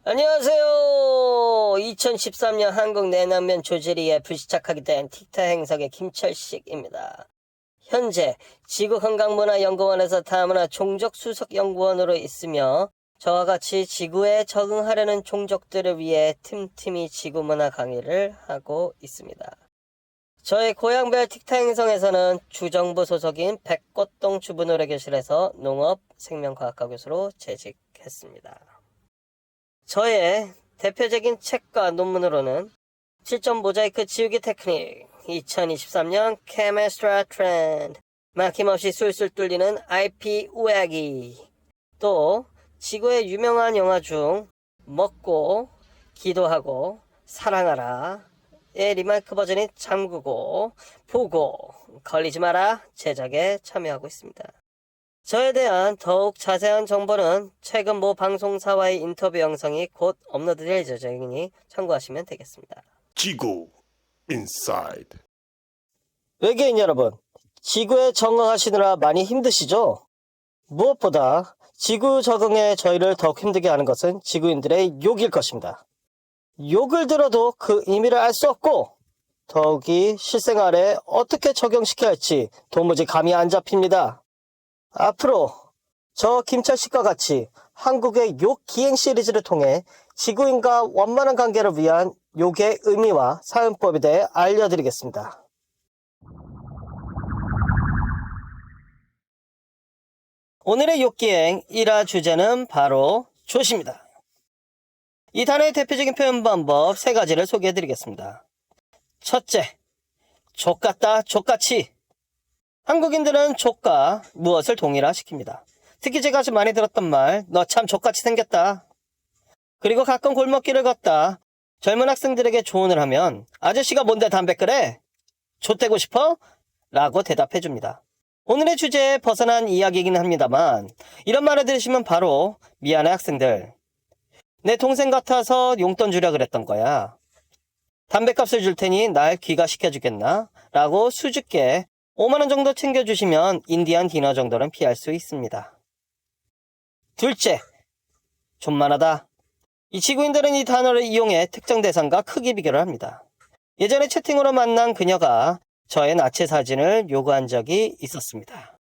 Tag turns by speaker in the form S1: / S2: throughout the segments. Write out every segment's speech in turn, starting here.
S1: 안녕하세요. 2013년 한국 내남면 조지리에 불시착하게 된 틱타 행성의 김철식입니다. 현재 지구건강문화연구원에서 다문화 종족수석연구원으로 있으며 저와 같이 지구에 적응하려는 종족들을 위해 틈틈이 지구문화 강의를 하고 있습니다. 저의 고향별 틱타 행성에서는 주정부 소속인 백꽃동 주부노래교실에서 농업 생명과학과 교수로 재직했습니다. 저의 대표적인 책과 논문으로는 7점 모자이크 지우기 테크닉, 2023년 케메스트라 트렌드, 막힘없이 술술 뚫리는 IP 우야기, 또 지구의 유명한 영화 중 먹고 기도하고 사랑하라 의 리마이크 버전인 잠그고 보고 걸리지 마라 제작에 참여하고 있습니다. 저에 대한 더욱 자세한 정보는 최근 모 방송사와의 인터뷰 영상이 곧 업로드될 예정이니 참고하시면 되겠습니다.
S2: 지구 인사이드.
S1: 외계인 여러분, 지구에 적응하시느라 많이 힘드시죠? 무엇보다 지구 적응에 저희를 더욱 힘들게 하는 것은 지구인들의 욕일 것입니다. 욕을 들어도 그 의미를 알 수 없고 더욱이 실생활에 어떻게 적용시켜야 할지 도무지 감이 안 잡힙니다. 앞으로 저 김철식과 같이 한국의 욕 기행 시리즈를 통해 지구인과 원만한 관계를 위한 욕의 의미와 사용법에 대해 알려드리겠습니다. 오늘의 욕 기행 1화 주제는 바로 좆입니다. 이 단어의 대표적인 표현 방법 3가지를 소개해드리겠습니다. 첫째, 족같다, 족같이. 한국인들은 족과 무엇을 동일화시킵니다. 특히 제가 아주 많이 들었던 말, 너 참 족같이 생겼다. 그리고 가끔 골목길을 걷다 젊은 학생들에게 조언을 하면 아저씨가 뭔데 담배 끄래? 좆되고 싶어? 라고 대답해줍니다. 오늘의 주제에 벗어난 이야기이긴 합니다만 이런 말을 들으시면 바로 미안해 학생들. 내 동생 같아서 용돈 주려 그랬던 거야. 담배값을 줄 테니 날 귀가시켜주겠나? 라고 수줍게 5만원 정도 챙겨주시면 인디안 디너 정도는 피할 수 있습니다. 둘째, 존만하다. 이 지구인들은 이 단어를 이용해 특정 대상과 크기 비교를 합니다. 예전에 채팅으로 만난 그녀가 저의 나체 사진을 요구한 적이 있었습니다.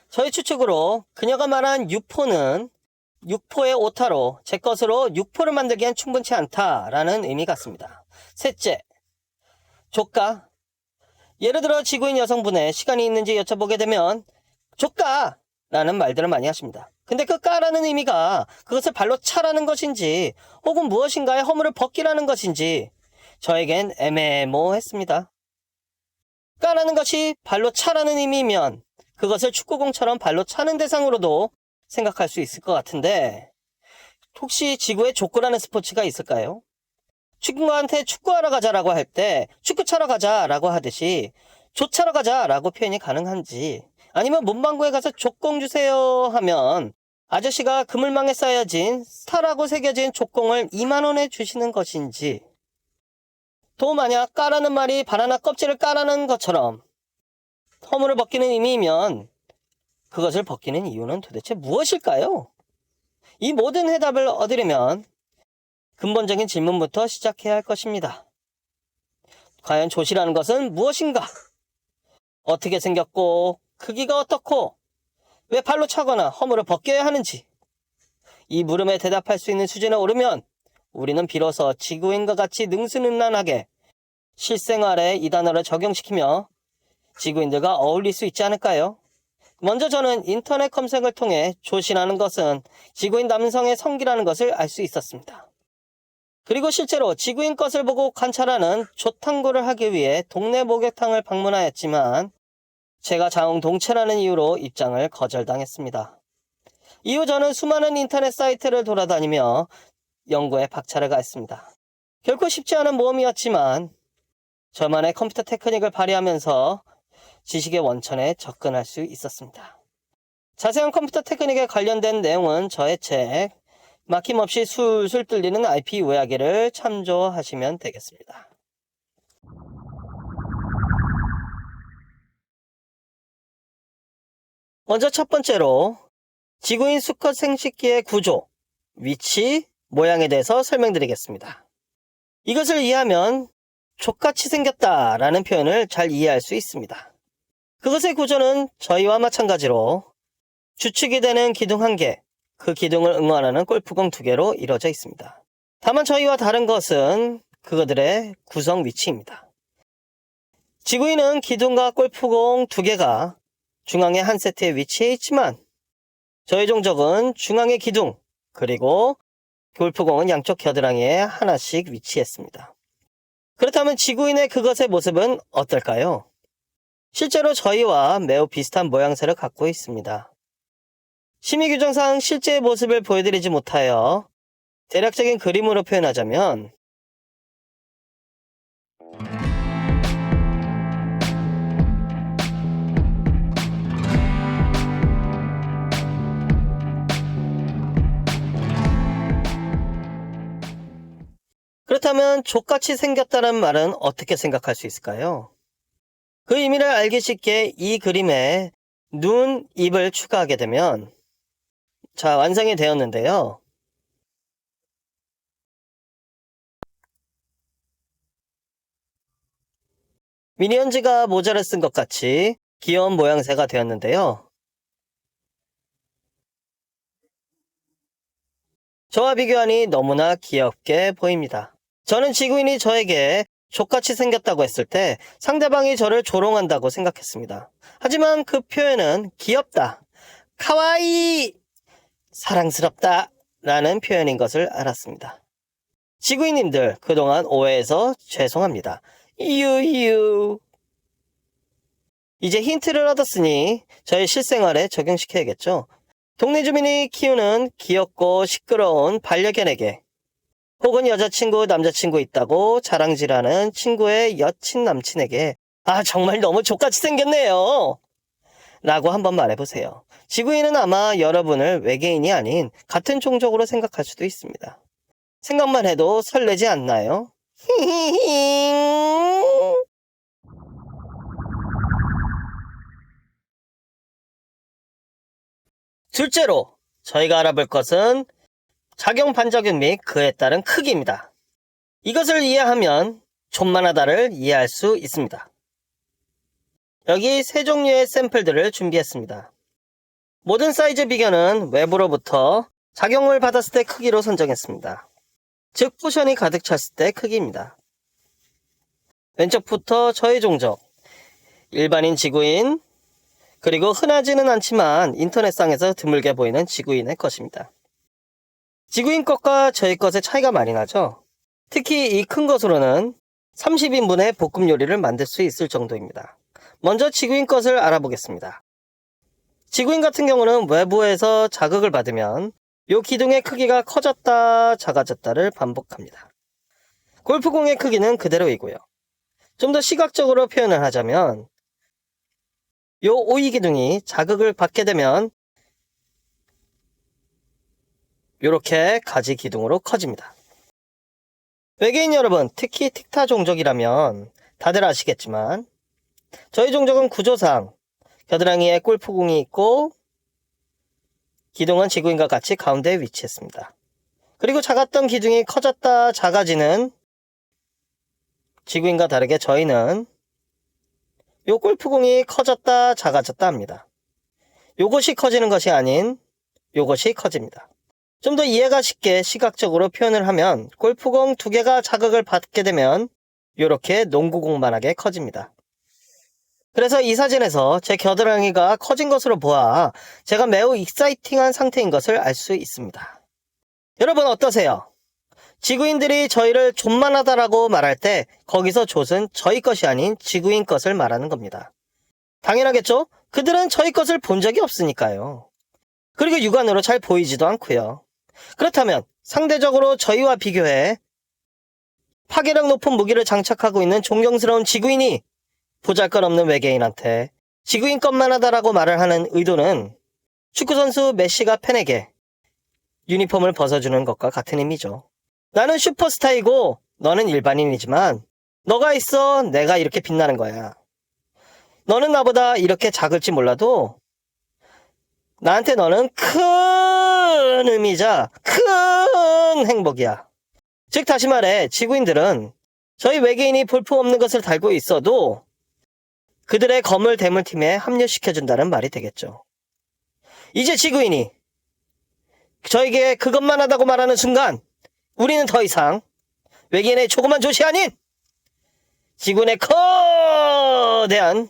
S1: 저희 추측으로 그녀가 말한 육포는 육포의 오타로 제 것으로 육포를 만들기엔 충분치 않다라는 의미 같습니다. 셋째, 조까. 예를 들어 지구인 여성분의 시간이 있는지 여쭤보게 되면 조까! 라는 말들을 많이 하십니다. 근데 그 까라는 의미가 그것을 발로 차라는 것인지 혹은 무엇인가의 허물을 벗기라는 것인지 저에겐 애매모호했습니다. 까라는 것이 발로 차라는 의미면 그것을 축구공처럼 발로 차는 대상으로도 생각할 수 있을 것 같은데 혹시 지구에 족구라는 스포츠가 있을까요? 친구한테 축구하러 가자라고 할 때 축구 차러 가자라고 하듯이 조 차러 가자라고 표현이 가능한지 아니면 문방구에 가서 족공 주세요 하면 아저씨가 그물망에 쌓여진 스타라고 새겨진 족공을 2만원에 주시는 것인지 또 만약 까라는 말이 바나나 껍질을 까라는 것처럼 허물을 벗기는 의미이면 그것을 벗기는 이유는 도대체 무엇일까요? 이 모든 해답을 얻으려면 근본적인 질문부터 시작해야 할 것입니다. 과연 좆이라는 것은 무엇인가? 어떻게 생겼고 크기가 어떻고 왜 발로 차거나 허물을 벗겨야 하는지 이 물음에 대답할 수 있는 수준에 오르면 우리는 비로소 지구인과 같이 능수능란하게 실생활에 이 단어를 적용시키며 지구인들과 어울릴 수 있지 않을까요? 먼저 저는 인터넷 검색을 통해 좆이라는 것은 지구인 남성의 성기라는 것을 알 수 있었습니다. 그리고 실제로 지구인 것을 보고 관찰하는 좆탐구를 하기 위해 동네 목욕탕을 방문하였지만 제가 자웅동체라는 이유로 입장을 거절당했습니다. 이후 저는 수많은 인터넷 사이트를 돌아다니며 연구에 박차를 가했습니다. 결코 쉽지 않은 모험이었지만 저만의 컴퓨터 테크닉을 발휘하면서 지식의 원천에 접근할 수 있었습니다. 자세한 컴퓨터 테크닉에 관련된 내용은 저의 책 막힘없이 술술 뚫리는 IP 이야기를 참조하시면 되겠습니다. 먼저 첫 번째로 지구인 수컷 생식기의 구조, 위치, 모양에 대해서 설명드리겠습니다. 이것을 이해하면 족같이 생겼다라는 표현을 잘 이해할 수 있습니다. 그것의 구조는 저희와 마찬가지로 주축이 되는 기둥 1개, 그 기둥을 응원하는 골프공 2개로 이루어져 있습니다. 다만 저희와 다른 것은 그것들의 구성 위치입니다. 지구인은 기둥과 골프공 2개가 중앙의 한 세트에 위치해 있지만 저희 종족은 중앙의 기둥 그리고 골프공은 양쪽 겨드랑이에 하나씩 위치했습니다. 그렇다면 지구인의 그것의 모습은 어떨까요? 실제로 저희와 매우 비슷한 모양새를 갖고 있습니다. 심의 규정상 실제의 모습을 보여드리지 못하여 대략적인 그림으로 표현하자면 그렇다면 족같이 생겼다는 말은 어떻게 생각할 수 있을까요? 그 의미를 알기 쉽게 이 그림에 눈, 입을 추가하게 되면 자, 완성이 되었는데요. 미니언즈가 모자를 쓴 것 같이 귀여운 모양새가 되었는데요. 저와 비교하니 너무나 귀엽게 보입니다. 저는 지구인이 저에게 족같이 생겼다고 했을 때 상대방이 저를 조롱한다고 생각했습니다. 하지만 그 표현은 귀엽다, 카와이, 사랑스럽다 라는 표현인 것을 알았습니다. 지구인님들 그동안 오해해서 죄송합니다. 유유. 이제 힌트를 얻었으니 저의 실생활에 적용시켜야겠죠. 동네 주민이 키우는 귀엽고 시끄러운 반려견에게 혹은 여자친구, 남자친구 있다고 자랑질하는 친구의 여친, 남친에게 아 정말 너무 족같이 생겼네요 라고 한번 말해보세요. 지구인은 아마 여러분을 외계인이 아닌 같은 종족으로 생각할 수도 있습니다. 생각만 해도 설레지 않나요? 둘째로 저희가 알아볼 것은 작용 반작용 및 그에 따른 크기입니다. 이것을 이해하면 존만하다를 이해할 수 있습니다. 여기 세 종류의 샘플들을 준비했습니다. 모든 사이즈 비교는 외부로부터 작용을 받았을 때 크기로 선정했습니다. 즉 포션이 가득 찼을 때 크기입니다. 왼쪽부터 저의 종족, 일반인 지구인, 그리고 흔하지는 않지만 인터넷상에서 드물게 보이는 지구인의 것입니다. 지구인 것과 저희 것의 차이가 많이 나죠. 특히 이 큰 것으로는 30인분의 볶음 요리를 만들 수 있을 정도입니다. 먼저 지구인 것을 알아보겠습니다. 지구인 같은 경우는 외부에서 자극을 받으면 이 기둥의 크기가 커졌다 작아졌다를 반복합니다. 골프공의 크기는 그대로이고요. 좀 더 시각적으로 표현을 하자면 이 오이 기둥이 자극을 받게 되면 이렇게 가지 기둥으로 커집니다. 외계인 여러분, 특히 틱타 종족이라면 다들 아시겠지만 저희 종족은 구조상 겨드랑이에 골프공이 있고 기둥은 지구인과 같이 가운데에 위치했습니다. 그리고 작았던 기둥이 커졌다 작아지는 지구인과 다르게 저희는 이 골프공이 커졌다 작아졌다 합니다. 요것이 커지는 것이 아닌 요것이 커집니다. 좀 더 이해가 쉽게 시각적으로 표현을 하면 골프공 2개가 자극을 받게 되면 이렇게 농구공만하게 커집니다. 그래서 이 사진에서 제 겨드랑이가 커진 것으로 보아 제가 매우 익사이팅한 상태인 것을 알 수 있습니다. 여러분 어떠세요? 지구인들이 저희를 존만하다라고 말할 때 거기서 족은 저희 것이 아닌 지구인 것을 말하는 겁니다. 당연하겠죠? 그들은 저희 것을 본 적이 없으니까요. 그리고 육안으로 잘 보이지도 않고요. 그렇다면 상대적으로 저희와 비교해 파괴력 높은 무기를 장착하고 있는 존경스러운 지구인이 보잘것없는 외계인한테 지구인 것만 하다라고 말을 하는 의도는 축구선수 메시가 팬에게 유니폼을 벗어주는 것과 같은 의미죠. 나는 슈퍼스타이고 너는 일반인이지만 너가 있어 내가 이렇게 빛나는 거야. 너는 나보다 이렇게 작을지 몰라도 나한테 너는 큰 의미자 큰 행복이야. 즉 다시 말해 지구인들은 저희 외계인이 볼품없는 것을 달고 있어도 그들의 거물 대물팀에 합류시켜준다는 말이 되겠죠. 이제 지구인이 저에게 그것만 하다고 말하는 순간 우리는 더 이상 외계인의 조그만 조시 아닌 지구인의 거대한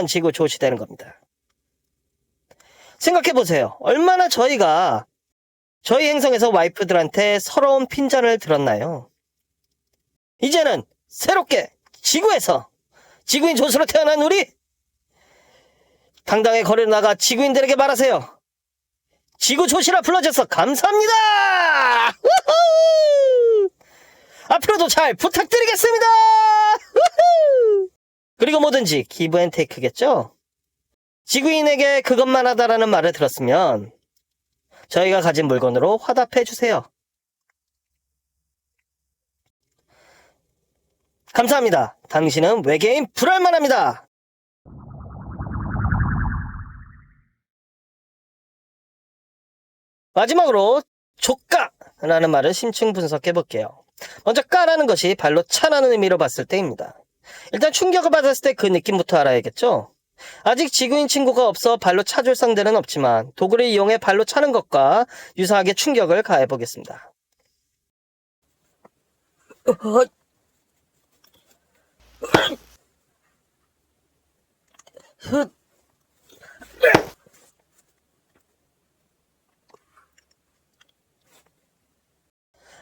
S1: 지구 조시 되는 겁니다. 생각해보세요. 얼마나 저희가 저희 행성에서 와이프들한테 서러운 핀잔을 들었나요? 이제는 새롭게 지구에서 지구인 조수로 태어난 우리 당당히 거리로 나가 지구인들에게 말하세요. 지구 조시라 불러줘서 감사합니다. 우후! 앞으로도 잘 부탁드리겠습니다. 우후! 그리고 뭐든지 기브 앤 테이크겠죠? 지구인에게 그것만 하다라는 말을 들었으면 저희가 가진 물건으로 화답해 주세요. 감사합니다. 당신은 외계인 불알만합니다. 마지막으로 조까라는 말을 심층 분석해 볼게요. 먼저 까라는 것이 발로 차라는 의미로 봤을 때입니다. 일단 충격을 받았을 때 그 느낌부터 알아야겠죠? 아직 지구인 친구가 없어 발로 차줄 상대는 없지만 도구를 이용해 발로 차는 것과 유사하게 충격을 가해 보겠습니다.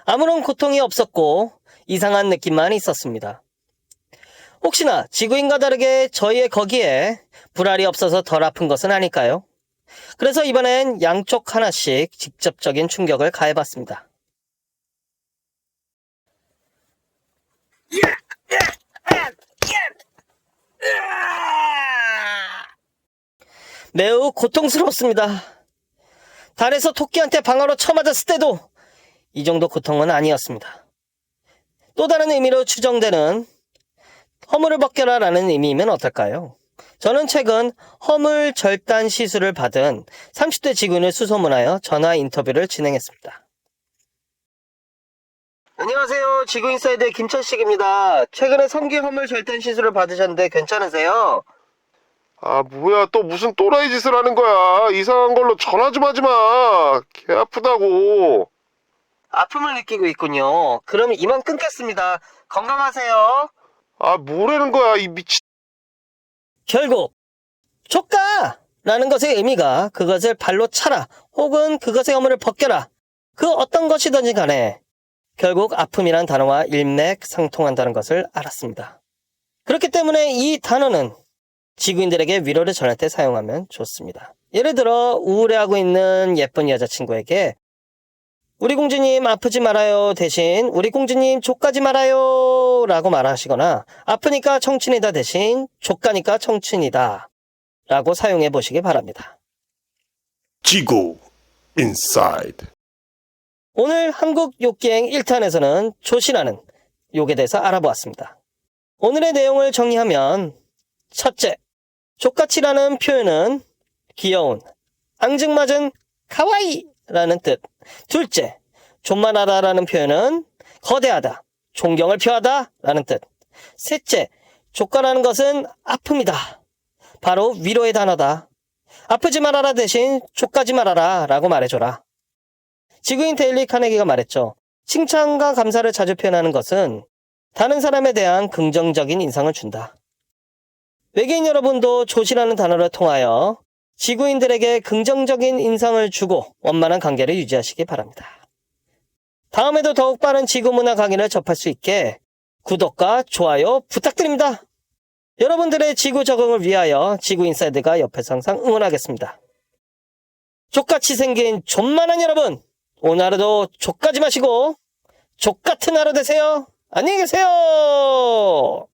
S1: 아무런 고통이 없었고 이상한 느낌만 있었습니다. 혹시나 지구인과 다르게 저희의 거기에 불알이 없어서 덜 아픈 것은 아닐까요? 그래서 이번엔 양쪽 하나씩 직접적인 충격을 가해봤습니다. 매우 고통스럽습니다. 달에서 토끼한테 방아로 쳐맞았을 때도 이 정도 고통은 아니었습니다. 또 다른 의미로 추정되는 허물을 벗겨라 라는 의미이면 어떨까요? 저는 최근 허물 절단 시술을 받은 30대 지구인을 수소문하여 전화 인터뷰를 진행했습니다. 안녕하세요. 지구인사이드의 김철식입니다. 최근에 성기 허물 절단 시술을 받으셨는데 괜찮으세요?
S2: 아, 뭐야, 또 무슨 또라이 짓을 하는 거야. 이상한 걸로 전화 좀 하지 마. 개 아프다고.
S1: 아픔을 느끼고 있군요. 그럼 이만 끊겠습니다. 건강하세요.
S2: 아, 뭐라는 거야, 이 미친.
S1: 결국 조까라는 것의 의미가 그것을 발로 차라 혹은 그것의 허물을 벗겨라 그 어떤 것이든지 간에 결국 아픔이란 단어와 일맥상통한다는 것을 알았습니다. 그렇기 때문에 이 단어는 지구인들에게 위로를 전할 때 사용하면 좋습니다. 예를 들어 우울해하고 있는 예쁜 여자친구에게 우리 공주님 아프지 말아요 대신 우리 공주님 족가지 말아요 라고 말하시거나 아프니까 청춘이다 대신 족가니까 청춘이다 라고 사용해 보시기 바랍니다.
S2: 지구 inside.
S1: 오늘 한국 욕기행 1탄에서는 조시라는 욕에 대해서 알아보았습니다. 오늘의 내용을 정리하면 첫째, 족같이라는 표현은 귀여운, 앙증맞은 카와이 라는 뜻. 둘째, 존만하다라는 표현은 거대하다, 존경을 표하다 라는 뜻. 셋째, 조카라는 것은 아픔이다. 바로 위로의 단어다. 아프지 말아라 대신 족가지 말아라 라고 말해줘라. 지구인 데일리 카네기가 말했죠. 칭찬과 감사를 자주 표현하는 것은 다른 사람에 대한 긍정적인 인상을 준다. 외계인 여러분도 조시라는 단어를 통하여 지구인들에게 긍정적인 인상을 주고 원만한 관계를 유지하시기 바랍니다. 다음에도 더욱 빠른 지구문화 강의를 접할 수 있게 구독과 좋아요 부탁드립니다. 여러분들의 지구 적응을 위하여 지구인사이드가 옆에서 항상 응원하겠습니다. 족같이 생긴 존만한 여러분, 오늘 하루도 족가지 마시고 족 같은 하루 되세요. 안녕히 계세요.